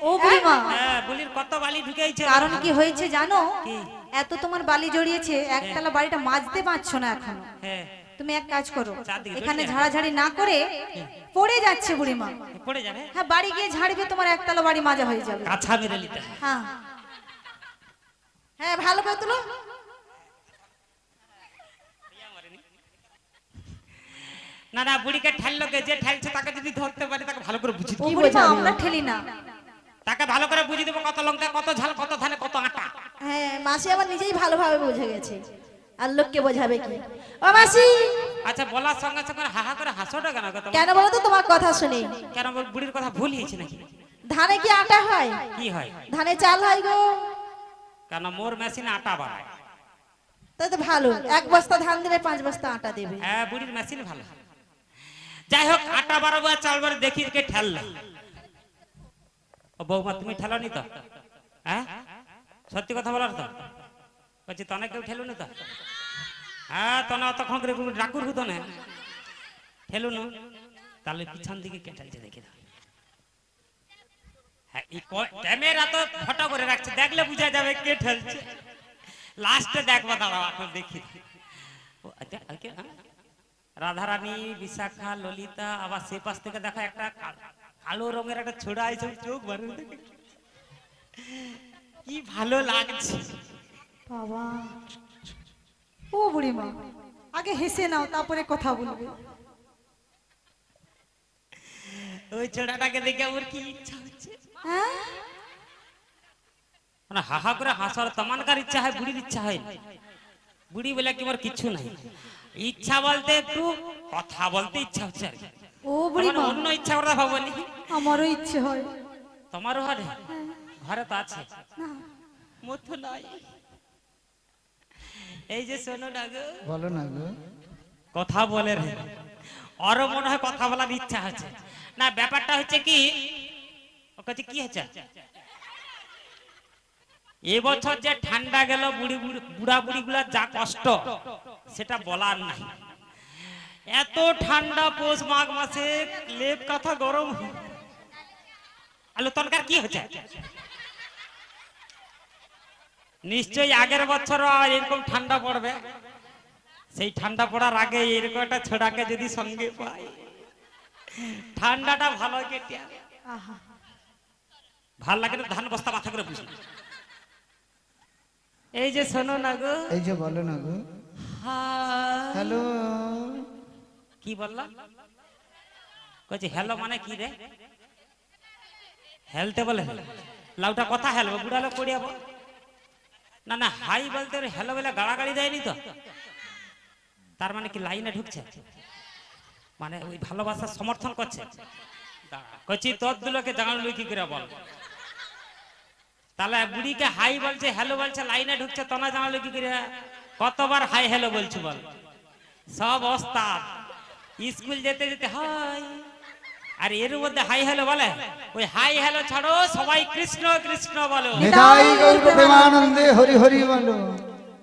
ও বুড়িমা, হ্যাঁ, বুড়ির কত বালি ঢুকেছে। কারণ কি হয়েছে জানো? কি? এত তোমার বালি জড়িয়েছে, একতলা বাড়িটা মাজতে পারছো না এখনো। হ্যাঁ, তুমি এক কাজ করো, চারদিকে এখানে জড়িয়ে ঝাড়াঝাড়ি না করে পড়ে যাচ্ছে বুড়িমা। পড়ে যাবে। হ্যাঁ, বাড়ি গিয়ে ঝাড়বে, তোমার একতলা বাড়ি মাজা হয়ে যাবে। কাছা মেরে নিতে হয়। হ্যাঁ হ্যাঁ, ভালো করে তুলো। না না, বুড়িকে ঠেললো কে? যে ঠেলছে তাকে যদি ধরতে পারি তাকে ভালো করে বুঝি ও দেবো। বুড়িমা, আমরা ঠেলি না। তাকে ভালো করে বুঝিয়ে দেবো কত লঙ্কা, কত ঝাল, কত ধানে, কত আটা। হ্যাঁ, মাসি আবার নিজেই ভালোভাবে বুঝে গেছে, আর লোককে বোঝাবে কি? ও মাসি, আচ্ছা, বলার সঙ্গে সঙ্গে হাহা করে হাসোটা কেন গো তোমার? কেন বলো তো, তোমার কথা শুনি। কেন বল, বুড়ির কথা ভুল হয়েছে নাকি? ধানে কি আটা হয়? কি হয়? ধানে চাল হয় গো। কেন মোর মেশিনে আটা বানায়। তাই তো ভালো, 1 বস্তা ধান দিলে 5 বস্তা আটা দেবে। হ্যাঁ, বুড়ির মেশিন ভালো। যাই হোক, আটা বাড়াবো আর চাল বাড়াবো, দেখি কে ঠেললো। ও বৌমা, তুমি ঠেলোনি তো? হ্যাঁ, সত্যি কথা বলার তো? বলছি তনে কেউ ঠেলুনি তো? হ্যাঁ, তনে অতক্ষণ করে ডাকুর হতো না, ঠেলুন। তাহলে পিছন দিকে কে ঠেলছে দেখি দাও। হ্যাঁ, এই ক্যামেরা তো ফটো করে রাখছে, দেখলে বোঝা যাবে কে ঠেলছে। লাস্টে দেখবো, দাঁড়াও এখন দেখি। ও আচ্ছা, হ্যাঁ, রাধারানী, বিশাখা, ললিতা, আবার সে পাশ থেকে দেখা একটা কালো রঙের একটা ছোড়া আছে, চোখ ভরে দেখে কি ভালো লাগছে। বাবা, ও বুড়িমা, আগে হেসে নাও, তারপরে কথা বলবে। ওই ছোড়াটাকে দেখে আমার কি ইচ্ছা হচ্ছে। হ্যাঁ, মানে হাহা করে হাসার তমানকার ইচ্ছা হয়, বুড়ির ইচ্ছা হয় না। বুড়ি বলে কি আমার কিছু নাই, ইচ্ছা বলতে একটু কথা বলতে ইচ্ছা হচ্ছে আর কি। ও বুড়িমা, অন্য ইচ্ছা কথা ভাবনি। আমারও ইচ্ছে হয়। তোমারও হয়? ঘরে তো আছে, না, মোর তো নাই। এই যে শোনো না গো, বলো না গো। কথা বলে রে, ওরও মনে হয় কথা বলার ইচ্ছা হচ্ছে না। ব্যাপারটা হচ্ছে কি, ও কাছে কি হচ্ছে, এবছর যে ঠান্ডা গেল, বুড়া বুড়ি গুলা যা কষ্ট সেটা বলার নাই। এত ঠান্ডা পৌষ মাঘ মাসে, লেপ কাঁথা গরম। আলো তনকার কি হচ্ছে? নিশ্চয়ই আগের বছর এরকম ঠান্ডা পড়বে। সেই ঠান্ডা পড়ার আগে এরকম একটা ছোড়াকে যদি সঙ্গে পাই, ঠান্ডাটা ভালো কেটে আহা, ভাল লাগে না। ধান বস্তা মাথা করে বুঝি। এই যে শোনো না গো, এই যে বলো না গো। হ্যালো, কি বললাম? কইছি হ্যালো মানে কি রে? হেলতে বলে লাউটা কথা হেলবো, বুড়া লোক পড়িয়াবো। না না, হাই বলতে হ্যালো বলে গাড়াগাড়ি দেয়নি তো? তার মানে কি লাইনে ঢুকছে, মানে ওই ভালোবাসার সমর্থন করছে? কচি তোর দুলোকে জানালো কি করে বল? তাহলে বুড়িকে হাই বলছে হ্যালো বলছে লাইনে ঢুকছে, তো না জানালো কি করে? কতবার হাই হ্যালো বলছি বল? সব ওস্তাদ স্কুল যেতে যেতে হাই, আর এর মধ্যে হাই হ্যালো বলে? ওই হাই হ্যালো ছাড়ো, সবাই কৃষ্ণ কৃষ্ণ বলো। নিতাই গৌর প্রেমানন্দে হরি হরি বলো।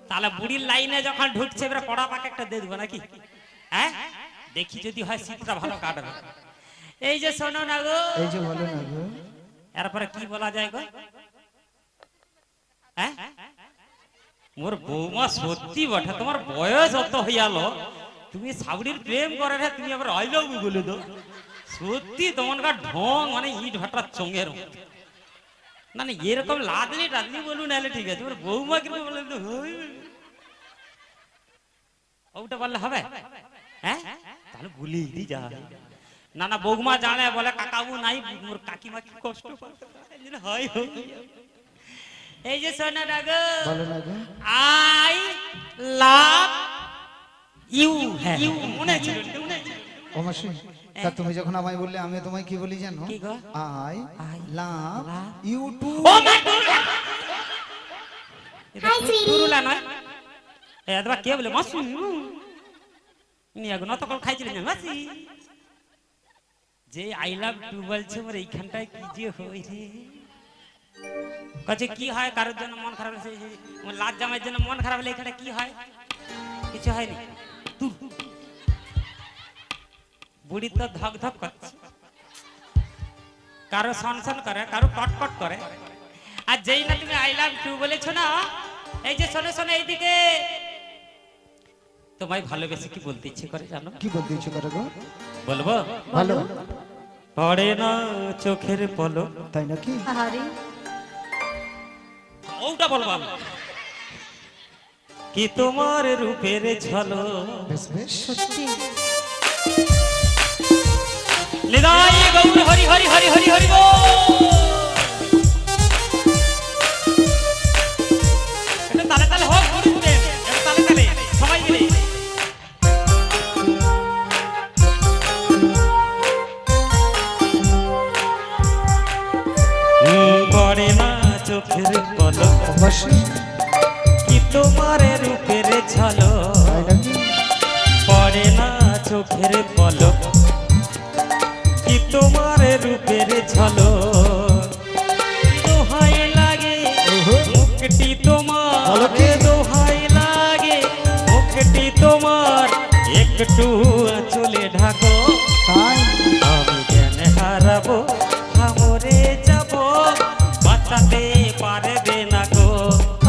তাহলে বুড়ির লাইনে যখন ঢুকছে এবার পড়া পাকে একটা দিয়ে দেবো নাকি? হ্যাঁ, দেখি যদি হয় শীতটা ভালো কাটবে। এই যে শোনো না গো, এই যে বলো না গো, এরপরে কি বলা যায় গো? হ্যাঁ, মোর বৌমা সত্যি বটে, তোমার বয়স অত হইয়ালো, তুমি সাবড়ির প্রেম করে রে, তুমি আবার আই লাভ ইউ বলে দাও। সত্যি তোমার ঢং মানে ইট ভাটার চঙ্গের মতো। না না, এরকম লাদলি টাদলি বলুন নাহলে ঠিক আছে, ওর বৌমা কিন্তু বলে তো ওটা বললে হবে? হ্যাঁ, তাহলে বলি যা। না না, বৌমা জানে, বলে কাকাবু নাই, মোর কাকিমা কি কষ্ট হয়। এই যে শোনা না গো, বলো না গো, আই লাভ ইউ। হ্যাঁ, মনে ছিল, মনে ছিল। ও মাসি, তা তুমি যখন আমায় বললে আমি তোমায় কি বলি জানো? কি গো? I love you too. Oh my god, হাই তুরুলা নয় এ, আদবা কে বলে মাসু নি আগুন তো কল খাইছিলেন না মাসি? যে আই লাভ টু বলছে, মোর এইখানটায় কি যে হই রে। কাছে কি হয়, কারোর জন্য মন খারাপ হলে, লাজ জামাইয়ের জন্য মন খারাপ হলে এখানে কি হয়? কিছু হয়নি। বুড়ি তো ধক ধক করছে, কারো সনসন করে, কারো কটকট করে। আর যেই না তুমি আই লাভ টু বলেছো না, এই যে শোনো শোনো এইদিকে, তোমায় ভালোবেসে কি বলতে ইচ্ছে করে জানো? কি বলতে ইচ্ছে করে গো? বলবো? ভালো, পড়ে না চোখের পলক। তাই নাকি? আহারে ওটা বলবো আমি। কি তোমার রূপের ঝলক, বেশ বেশ, সত্যি নিতাই গৌর হরি হরি হরি হরি হরি বল। এটা তালে তালে হোক, বুড়ি প্রেম, এটা তালে তালে সবাই মিলে। পড়ে না চোখের পলক, অবশ্যই, কি তোমার রূপের ঝলক। তাই নাকি? পড়ে না চোখের পলক, কি তোমার রূপের ঝলক। দোহাই লাগে মুখটি তোমার, দোহাই লাগে মুখটি তোমার, একটু চলে ঢাকো। তাই আমি জ্ঞান হারাবো, মরে যাব, বাঁচাতে পারবে না গো।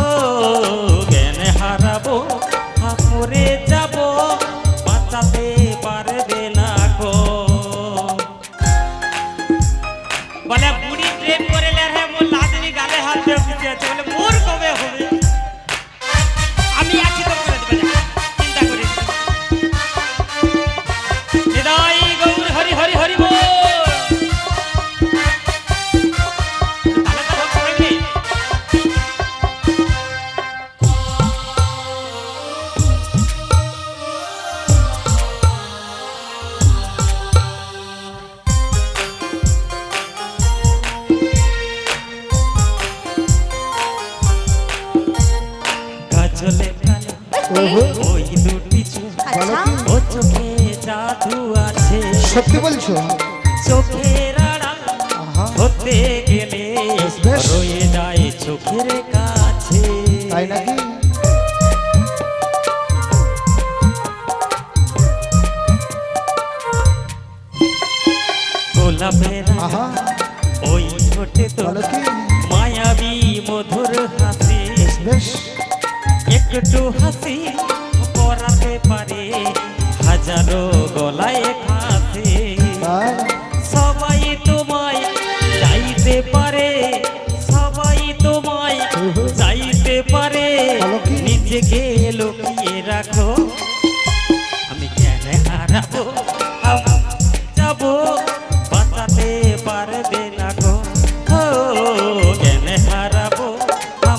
ও জ্ঞান হারাবো, মরে যাব, বাঁচাতে পারবে না গো। বলে বুড়ি প্রেম করে লে রে, মোর লাদনি গালে হাত দিয়ে বসে আছে, বলে মোর কবে হবে? আমি আছি তো করে দেবে, চিন্তা করিস না। নিতাই গৌর হরি হরি হরি বল। তালে তালে হোক সবাই মিলে। কাজলে কালো ওহো, ওই দুটি চোখ, আচ্ছা ও চোখে জাদু আছে, সত্যি বলছো? চোখের আড়াল আহা, হতে গেলে বেশ। রয়ে যায় চোখের কাছে। তাই নাকি? গোলাপের আহা, ওই ঠোঁটে তো বলো কি? মায়াবী মধুর হাসি, বেশ বেশ, একটু হাসি পরাতে পারে হাজারো গলায় ফাঁসি। তাই সবাই তোমায় চাইতে পারে, সবাই তোমায় চাইতে পারে, বলো কি? নিজেকে লুকিয়ে রাখো। আমি জ্ঞান হারাবো, যাবো, বাঁচাতে পারবে না গো। ও জ্ঞান হারাবো,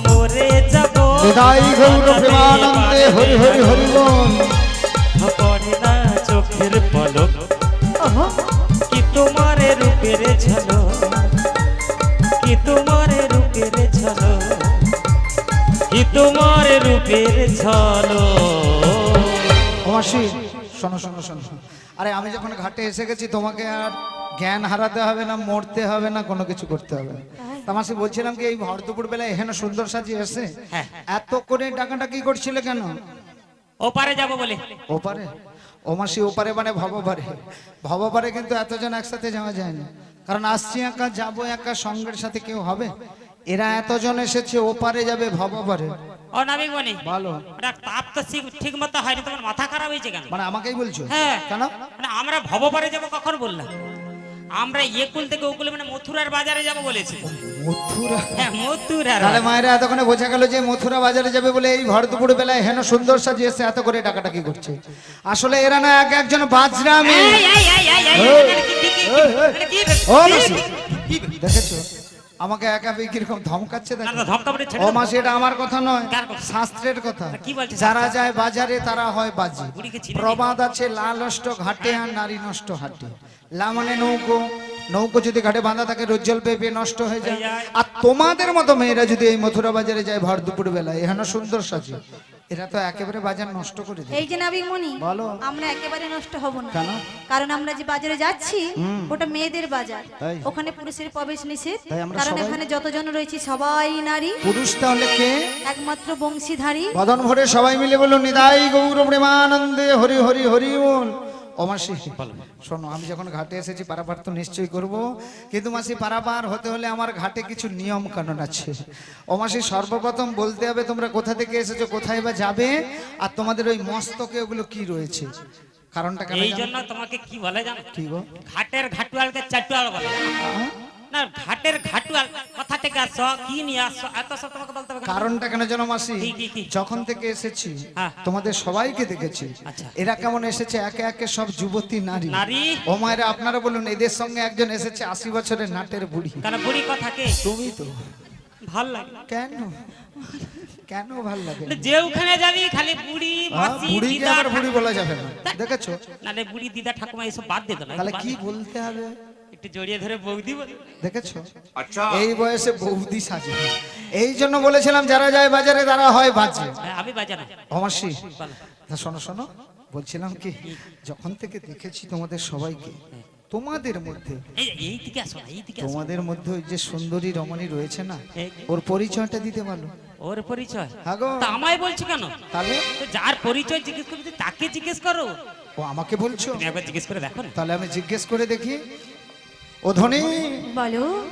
মরে যাবো, নিতাই গৌর প্রেমানন্দে হরি হরি হরি বল। পড়ে না চোখের পলক ওহো কি তোমার রূপের ঝলক, কি তোমার রূপের ঝলক, কি তোমার রূপের ঝলক। ও মাসি শোনো শোনো শোনো, আরে আমি যখন ঘাটে এসে গেছি তোমাকে আর জ্ঞান হারাতে হবে না, মরতে হবে না, কোনো কিছু করতে হবে না। তা মাসি বলছিলাম কি এই ভর দুপুর বেলায় এখানে সুন্দর সাজিয়ে এসে হ্যাঁ। এত করে ডাকাটা কি করছিলে কেন? ওপারে যাব বলে। ওপারে? ও মাসি ওপারে মানে ভবপারে। ভবপারে কিন্তু এতজন একসাথে যাওয়া যায় না, কারণ আসছি একা যাবো একা, সঙ্গের সাথে কেউ হবে? এরা এতজন এসেছে ওপারে যাবে ভবপারে। ও নাবিক বনি ভালো ওটা তাপ তো ঠিক মতো হয়নি, তোমার মাথা খারাপ হয়েছে কেন? মানে আমাকেই বলছো? হ্যাঁ কেন? মানে আমরা ভবপারে যাব কখন বললাম? আমরা একুল থেকে ওকুলে মানে মথুরার বাজারে যাব বলেছি। মথুরা? হ্যাঁ মথুরার তাহলে মায়েরা এতক্ষণে বোঝা গেল যে মথুরা বাজারে যাবে বলে এই ভর দুপুর বেলায় হেন সুন্দর সাজিয়েছে, এত করে টাকাটা কি করছে? আসলে এরা না এক একজন বাজরা মেয়ে। ও মাসি দেখেছো আমাকে একা পেয়ে কিরকম ধমকাচ্ছে দেখো। ও মাসি এটা আমার কথা নয়, কার কথা? শাস্ত্রের কথা। কি বলছে যারা যায় বাজারে তারা হয় বাজি। বুড়িকে চিনি নি। প্রবাদ আছে লা নষ্ট ঘাটে আর নারী নষ্ট হাটে। লা মানে নৌকো, নৌকো যদি ঘাটে বাঁধা থাকে রজ্জল পেয়ে পেয়ে নষ্ট হয়ে যায়। আর তোমাদের মতো মেয়েরা যদি এই মথুরা বাজারে যায় ভর দুপুর বেলায় এখানে সুন্দর সাজে, এরা তো একেবারে বাজার নষ্ট করে দেয়। এই যে নাবিক মনি বলো। আমরা একেবারে নষ্ট হব না, কেন? কারণ আমরা যে বাজারে যাচ্ছি ওটা মেয়েদের বাজার, তাই? ওখানে পুরুষের প্রবেশ নিষেধ, তাই আমরা কারণ সবাই- এখানে যতজন রয়েছে সবাই নারী, পুরুষ তাহলে কে? একমাত্র বংশীধারী। বদন ভরে সবাই মিলে বলুন নিতাই গৌর প্রেমানন্দে হরি হরি হরি বল। ও মাসি শোনো, আমি যখন ঘাটে এসেছি পারাপার তো নিশ্চয়ই করব, কিন্তু মাসি পারাপার হতে হলে আমার ঘাটে কিছু নিয়ম কানুন আছে। ও মাসি সর্বপ্রথম বলতে হবে তোমরা কোথা থেকে এসেছো, কোথায় বা যাবে, আর তোমাদের ওই মস্তকে ওগুলো কি রয়েছে, কারণটা কেন এই জানো? জন্য তোমাকে কি বলে জানো? কি গো? ঘাটের ঘাটুয়ালকে চাটুয়াল বলে। না ঘাটের ঘাটুয়াল কথা থেকে আসছো, কি নিয়ে আসছো, এত সব তোমাকে বলতে হবে কেন? কারণটা কেন জানো মাসি? কি? যখন থেকে এসেছি হ্যাঁ। তোমাদের সবাইকে দেখেছি, আচ্ছা। এরা কেমন এসেছে একে একে সব যুবতী নারী। নারী? ও মায়েরা আপনারা বলুন, এদের সঙ্গে একজন এসেছে 80 বছরের নাটের বুড়ি। কেন বুড়ি কথাকে তুমি তো ভাল লাগে? কেন কেন ভাল লাগে? যে ওখানে যাবি খালি বুড়ি মাসি বুড়িকে দিদা আবার বুড়ি বলা যাবে না, দেখেছো? নালে বুড়ি দিদা ঠাকুমা এসব বাদ দিত না, তাহলে একটু কি বাদ- বলতে হবে? একটু জড়িয়ে ধরে বৌদি বলে। দেখেছো এই বয়সে বৌদি সাজে। এই জন্য বলেছিলাম যারা যায় বাজারে তারা হয় বাজে। হ্যাঁ, আমি বাজা না। অমাসি বলো। শোনো শোনো, বলছিলাম কি যখন থেকে দেখেছি তোমাদের সবাইকে, তোমাদের মধ্যে এই দিকে আসো না, এই দিকে আসো। তোমাদের মধ্যে ওই যে সুন্দরী রমণী রয়েছে না, এই- ওর পরিচয়টা দিতে পারো? ওর পরিচয়? হ্যাঁ গো। তা আমায় বলছো কেন? তাহলে তো যার পরিচয় জিজ্ঞেস করবি তাকে জিজ্ঞেস করো। ও আমাকে বলছো? তুমি একবার জিজ্ঞেস করে দেখো না। তাহলে আমি জিজ্ঞেস করে দেখি। ও ধনী, বলো